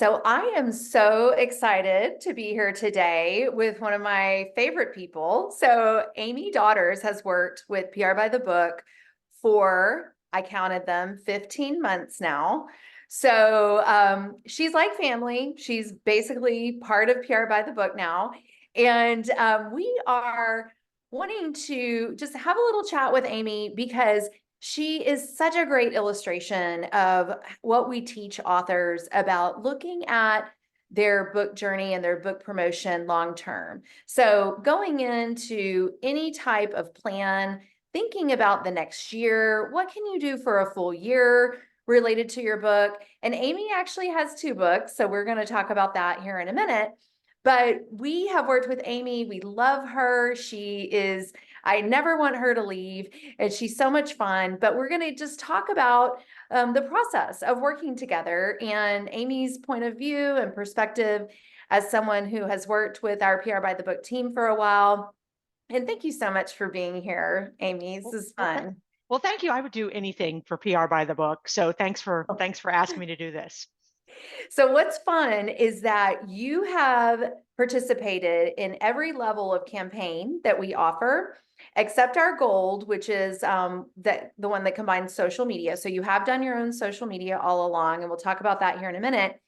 So I am so excited to be here today with one of my favorite people. So Amy Daughters has worked with PR by the Book for, I counted them, 15 months now. So she's like family. She's basically part of PR by the Book now. And we are wanting to just have a little chat with Amy because she is such a great illustration of what we teach authors about looking at their book journey and their book promotion long term. So, going into any type of plan, thinking about the next year, what can you do for a full year related to your book? And Amy actually has two books, so we're going to talk about that here in a minute. But we have worked with Amy. We love her. I never want her to leave, and she's so much fun. But we're going to just talk about the process of working together and Amy's point of view and perspective as someone who has worked with our PR by the Book team for a while. And thank you so much for being here, Amy. This is fun. Well, thank you. I would do anything for PR by the Book. So thanks for asking me to do this. So what's fun is that you have participated in every level of campaign that we offer, except our gold, which is the one that combines social media. So you have done your own social media all along, and we'll talk about that here in a minute.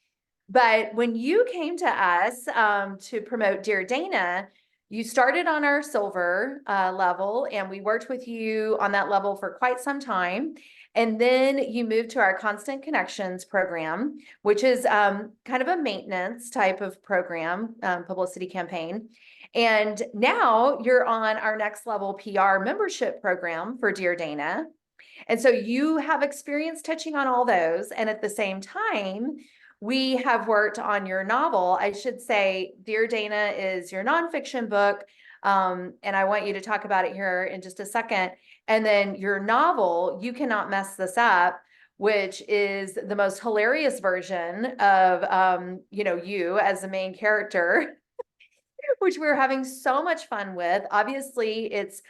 But when you came to us to promote Dear Dana, you started on our silver level, and we worked with you on that level for quite some time. And then you moved to our Constant Connections program, which is kind of a maintenance type of program, publicity campaign. And now you're on our next level PR membership program for Dear Dana. And so you have experience touching on all those. And at the same time, we have worked on your novel. I should say, Dear Dana is your nonfiction book. And I want you to talk about it here in just a second. And then your novel, You Cannot Mess This Up, which is the most hilarious version of, you as the main character, which we're having so much fun with. Obviously, it's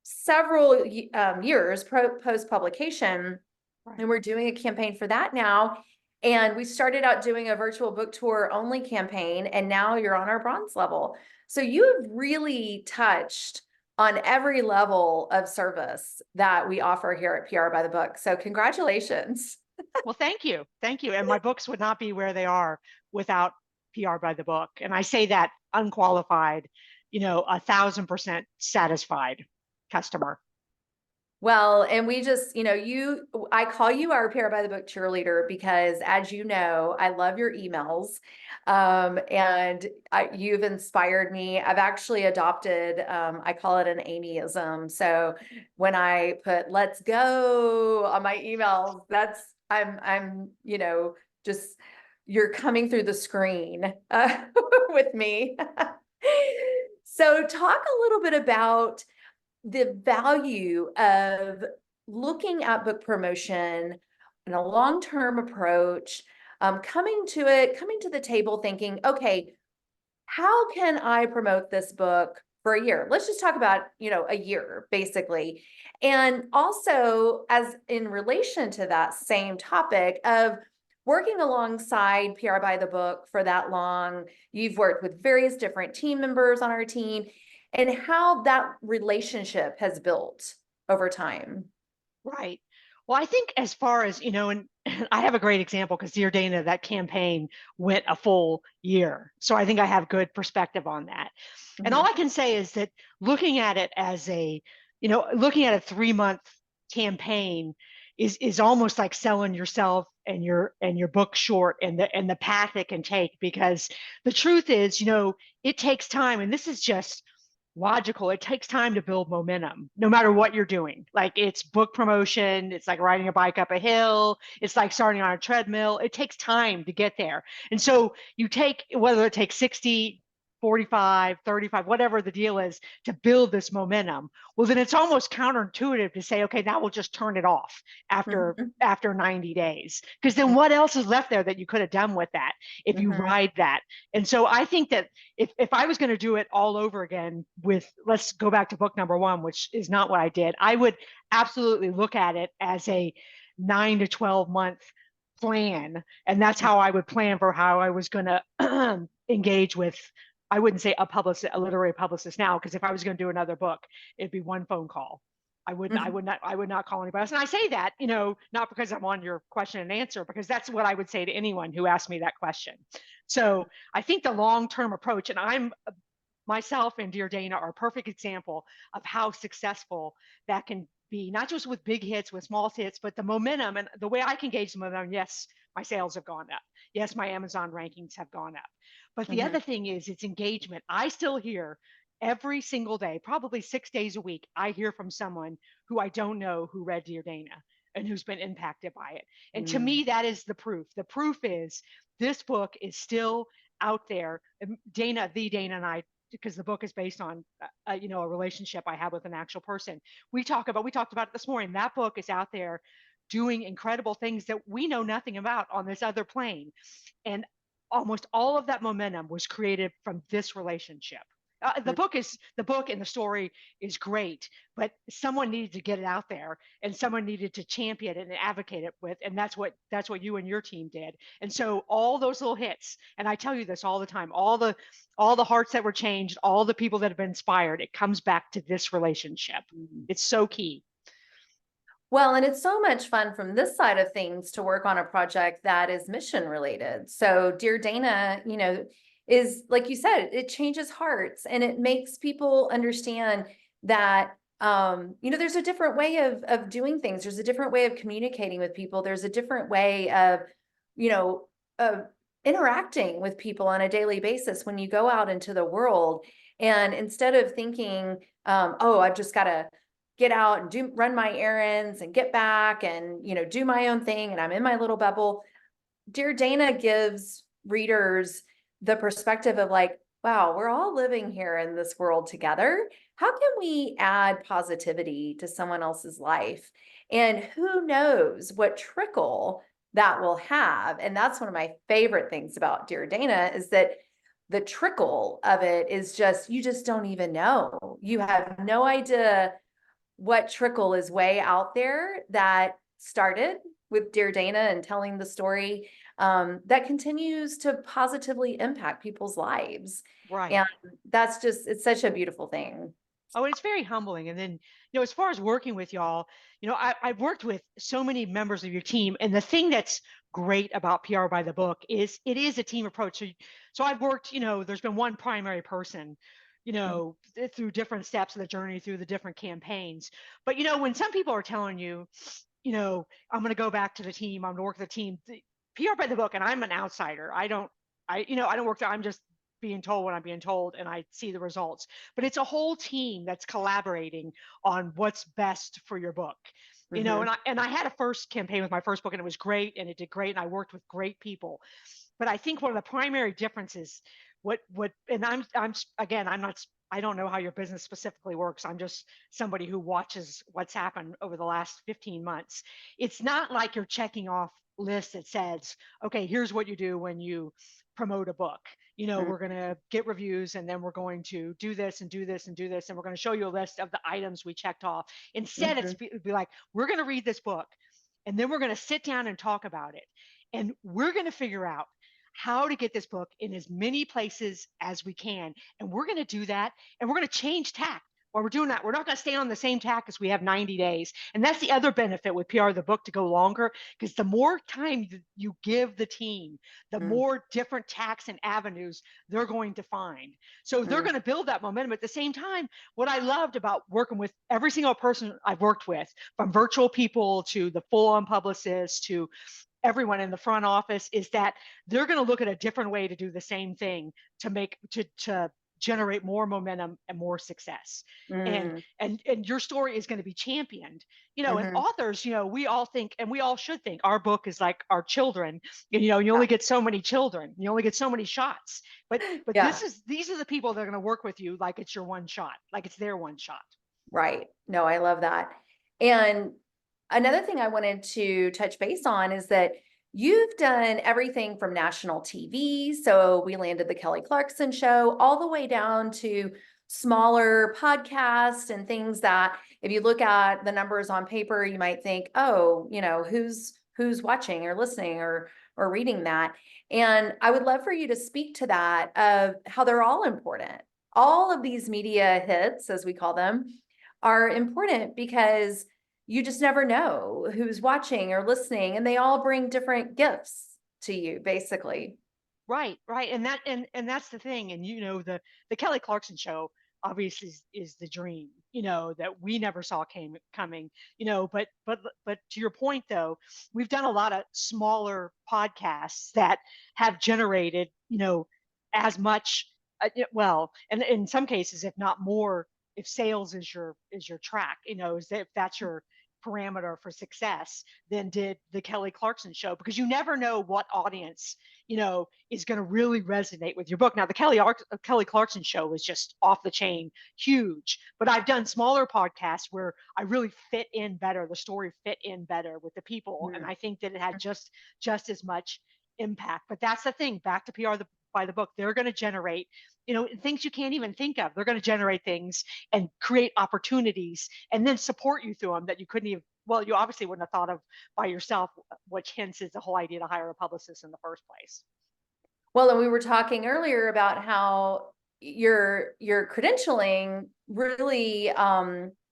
several years post-publication, and we're doing a campaign for that now. And we started out doing a virtual book tour only campaign, and now you're on our bronze level. So you have really touched on every level of service that we offer here at PR by the Book. So congratulations. Well, thank you. Thank you. And my books would not be where they are without PR by the Book. And I say that unqualified, 1,000% satisfied customer. Well, and we just, I call you our PR by the Book cheerleader because, as you know, I love your emails. You've inspired me. I've actually adopted, I call it an Amyism. So when I put "let's go" on my emails, I'm just, you're coming through the screen with me. So talk a little bit about the value of looking at book promotion and a long-term approach, coming to the table thinking, okay, how can I promote this book for a year? Let's just talk about, a year basically. And also, as in relation to that same topic of working alongside PR by the Book for that long, you've worked with various different team members on our team, and how that relationship has built over time. Right. Well, I think as far as, and I have a great example because Dear Dana, that campaign went a full year. So I think I have good perspective on that. Mm-hmm. And all I can say is that looking at it as looking at a 3-month campaign is almost like selling yourself and your book short and the path it can take, because the truth is, it takes time, and this is just logical. It takes time to build momentum, no matter what you're doing. Like, it's book promotion, it's like riding a bike up a hill, it's like starting on a treadmill. It takes time to get there. And so you take, whether it takes 60, 45, 35, whatever the deal is, to build this momentum, well, then it's almost counterintuitive to say, okay, now we'll just turn it off after 90 days. Because then what else is left there that you could have done with that if you ride that? And so I think that if I was going to do it all over again with, let's go back to book number 1, which is not what I did, I would absolutely look at it as a 9 to 12 month plan. And that's how I would plan for how I was going to engage with, I wouldn't say a literary publicist now, because if I was going to do another book, it'd be one phone call. I would not call anybody else. And I say that, not because I'm on your question and answer, because that's what I would say to anyone who asked me that question. So I think the long-term approach, and myself and Dear Dana are a perfect example of how successful that can be, not just with big hits, with small hits, but the momentum and the way I can gauge the momentum. Yes, my sales have gone up. Yes, my Amazon rankings have gone up. But the other thing is it's engagement. I still hear every single day, probably 6 days a week, I hear from someone who I don't know who read Dear Dana and who's been impacted by it. And to me, that is the proof. The proof is this book is still out there. Dana and I, because the book is based on a relationship I have with an actual person. We talked about it this morning. That book is out there doing incredible things that we know nothing about on this other plane. And almost all of that momentum was created from this relationship. The book and the story is great, but someone needed to get it out there, and someone needed to champion it and advocate it with, and that's what you and your team did. And so all those little hits, and I tell you this all the time, all the hearts that were changed, all the people that have been inspired, it comes back to this relationship. It's so key. Well, and it's so much fun from this side of things to work on a project that is mission related. So Dear Dana, is, like you said, it changes hearts, and it makes people understand that, there's a different way of doing things. There's a different way of communicating with people. There's a different way of, of interacting with people on a daily basis when you go out into the world. And instead of thinking, oh, I've just got to get out and run my errands and get back and, do my own thing, and I'm in my little bubble. Dear Dana gives readers the perspective of like, wow, we're all living here in this world together. How can we add positivity to someone else's life? And who knows what trickle that will have. And that's one of my favorite things about Dear Dana, is that the trickle of it is just, you just don't even know. You have no idea what trickle is way out there that started with Dear Dana and telling the story, that continues to positively impact people's lives. Right. And that's just, it's such a beautiful thing. Oh, it's very humbling. And then, as far as working with y'all, I've worked with so many members of your team. And the thing that's great about PR by the Book is it is a team approach. So I've worked, there's been one primary person, through different steps of the journey, through the different campaigns. But, when some people are telling you, I'm going to go back to the team, I'm going to work with the team, PR by the Book, and I'm an outsider. I don't work there. I'm just being told what I'm being told, and I see the results. But it's a whole team that's collaborating on what's best for your book. And I had a first campaign with my first book, and it was great, and it did great, and I worked with great people. But I think one of the primary differences, and I don't know how your business specifically works. I'm just somebody who watches what's happened over the last 15 months. It's not like you're checking off lists that says, okay, here's what you do when you promote a book. We're going to get reviews, and then we're going to do this and do this and do this, and we're going to show you a list of the items we checked off. Instead, it'd be like, we're going to read this book, and then we're going to sit down and talk about it. And we're going to figure out how to get this book in as many places as we can. And we're going to do that, and we're going to change tack while we're doing that. We're not going to stay on the same tack as we have 90 days. And that's the other benefit with PR the Book to go longer, because the more time you give the team, the more different tacks and avenues they're going to find. So they're going to build that momentum. At the same time, what I loved about working with every single person I've worked with, from virtual people to the full-on publicists to everyone in the front office, is that they're going to look at a different way to do the same thing to generate more momentum and more success. And your story is going to be championed, and authors, we all think, and we all should think, our book is like our children. You only get so many children, you only get so many shots, but these are the people that are going to work with you like it's your one shot, like it's their one shot. Right. No, I love that. And another thing I wanted to touch base on is that you've done everything from national TV. So we landed the Kelly Clarkson show, all the way down to smaller podcasts and things that if you look at the numbers on paper, you might think, oh, who's who's watching or listening or reading that. And I would love for you to speak to that, of how they're all important. All of these media hits, as we call them, are important because you just never know who's watching or listening, and they all bring different gifts to you, basically. Right, right. And that's the thing. And the Kelly Clarkson show obviously is the dream, that we never saw came coming, but to your point though, we've done a lot of smaller podcasts that have generated, as much well, and in some cases, if not more, if sales is your track, if that's your parameter for success, then did the Kelly Clarkson show, because you never know what audience is going to really resonate with your book. Now, the Kelly Clarkson show was just off the chain, huge. But I've done smaller podcasts where I really fit in better. The story fit in better with the people, and I think that it had just as much impact. But that's the thing. Back to by the book, they're going to generate things you can't even think of. They're going to generate things and create opportunities, and then support you through them that you couldn't even. Well, you obviously wouldn't have thought of by yourself, which hence is the whole idea to hire a publicist in the first place. Well, and we were talking earlier about how your credentialing really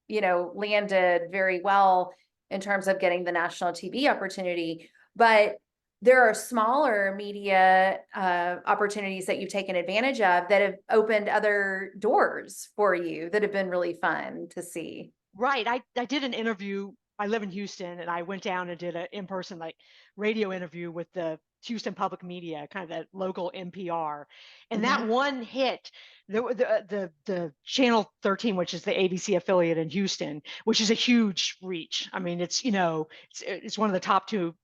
landed very well in terms of getting the national TV opportunity. But there are smaller media opportunities that you've taken advantage of that have opened other doors for you that have been really fun to see. Right. I did an interview. I live in Houston, and I went down and did an in-person radio interview with the Houston Public Media, kind of that local NPR. And that one hit the Channel 13, which is the ABC affiliate in Houston, which is a huge reach. I mean, it's one of the top two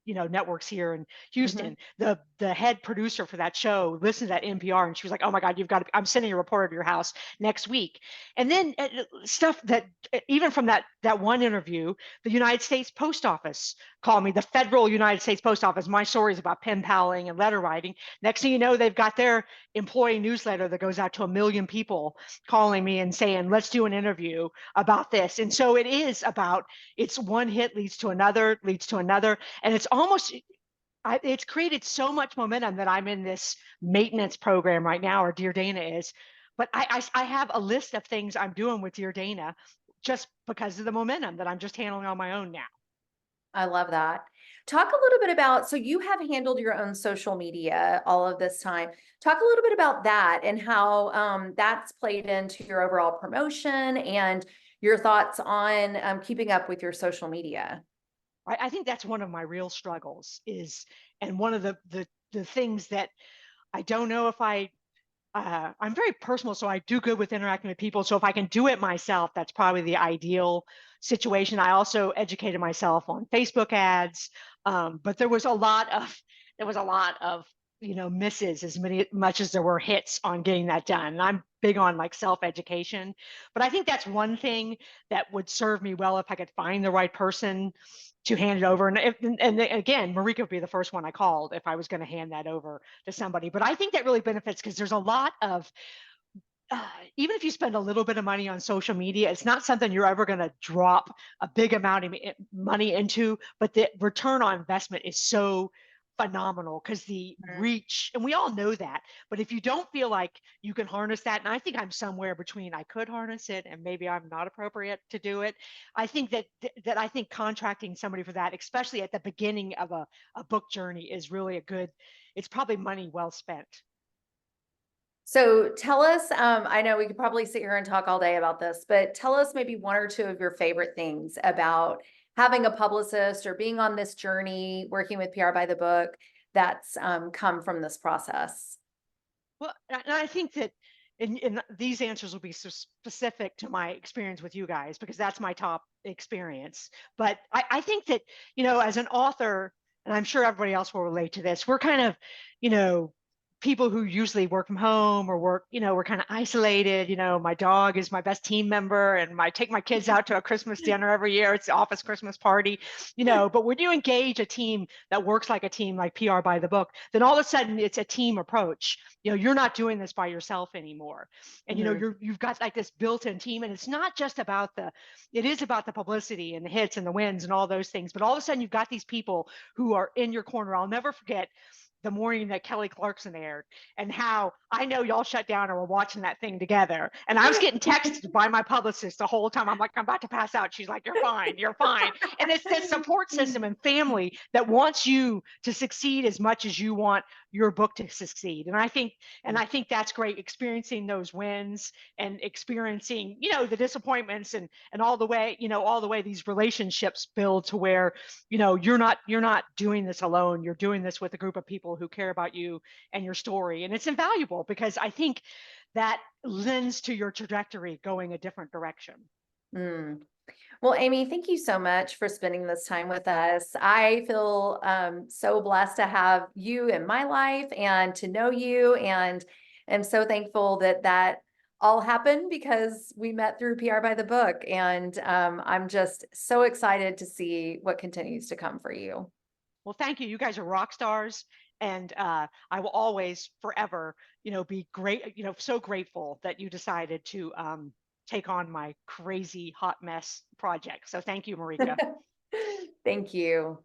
networks here in Houston. The head producer for that show listened to that NPR, and she was like, "Oh my God, I'm sending a reporter to your house next week." And then stuff that even from that one interview, the United States Post Office called me, the federal United States Post Office. My story is about pen paling and letter writing. Next thing you know, they've got their employee newsletter that goes out to 1 million people calling me and saying, "Let's do an interview about this." And so it's one hit leads to another, and it's created so much momentum that I'm in this maintenance program right now, or Dear Dana is. But I have a list of things I'm doing with Dear Dana just because of the momentum that I'm just handling on my own now. I love that. Talk a little bit about, so you have handled your own social media all of this time. Talk a little bit about that and how that's played into your overall promotion and your thoughts on keeping up with your social media. I think that's one of my real struggles and one of the things that I don't know if I'm very personal, so I do good with interacting with people. So if I can do it myself, that's probably the ideal situation. I also educated myself on Facebook ads, but there was a lot of misses much as there were hits on getting that done. And I'm big on self-education, but I think that's one thing that would serve me well if I could find the right person to hand it over. And again, Marika would be the first one I called if I was going to hand that over to somebody. But I think that really benefits because there's a lot of, even if you spend a little bit of money on social media, it's not something you're ever going to drop a big amount of money into, but the return on investment is so phenomenal because the reach, and we all know that, but if you don't feel like you can harness that, and I think I'm somewhere between I could harness it and maybe I'm not appropriate to do it, I think that I think contracting somebody for that, especially at the beginning of a book journey, is really it's probably money well spent. So tell us, I know we could probably sit here and talk all day about this, but tell us maybe one or two of your favorite things about having a publicist or being on this journey, working with PR by the book that's come from this process. Well, and I think that in these answers will be so specific to my experience with you guys because that's my top experience. But I think that, as an author, and I'm sure everybody else will relate to this, we're kind of, people who usually work from home or work, we're kind of isolated. My dog is my best team member, and I take my kids out to a Christmas dinner every year. It's the office Christmas party, but when you engage a team that works like a team, like PR by the book, then all of a sudden it's a team approach. You're not doing this by yourself anymore. And, you've got like this built-in team, and it's not just about it is about the publicity and the hits and the wins and all those things. But all of a sudden you've got these people who are in your corner. I'll never forget the morning that Kelly Clarkson aired, and how I know y'all shut down and were watching that thing together. And I was getting texted by my publicist the whole time. I'm like, I'm about to pass out. She's like, you're fine, you're fine. And it's this support system and family that wants you to succeed as much as you want your book to succeed. And I think that's great, experiencing those wins and experiencing, the disappointments, and all the way these relationships build to where, you're not doing this alone. You're doing this with a group of people who care about you and your story. And it's invaluable, because I think that lends to your trajectory going a different direction. Mm. Well, Amy, thank you so much for spending this time with us. I feel so blessed to have you in my life and to know you, and am so thankful that all happened because we met through PR by the book. And I'm just so excited to see what continues to come for you. Well, thank you. You guys are rock stars. And I will always, forever, be great, so grateful that you decided to take on my crazy hot mess project. So thank you, Marika. Thank you.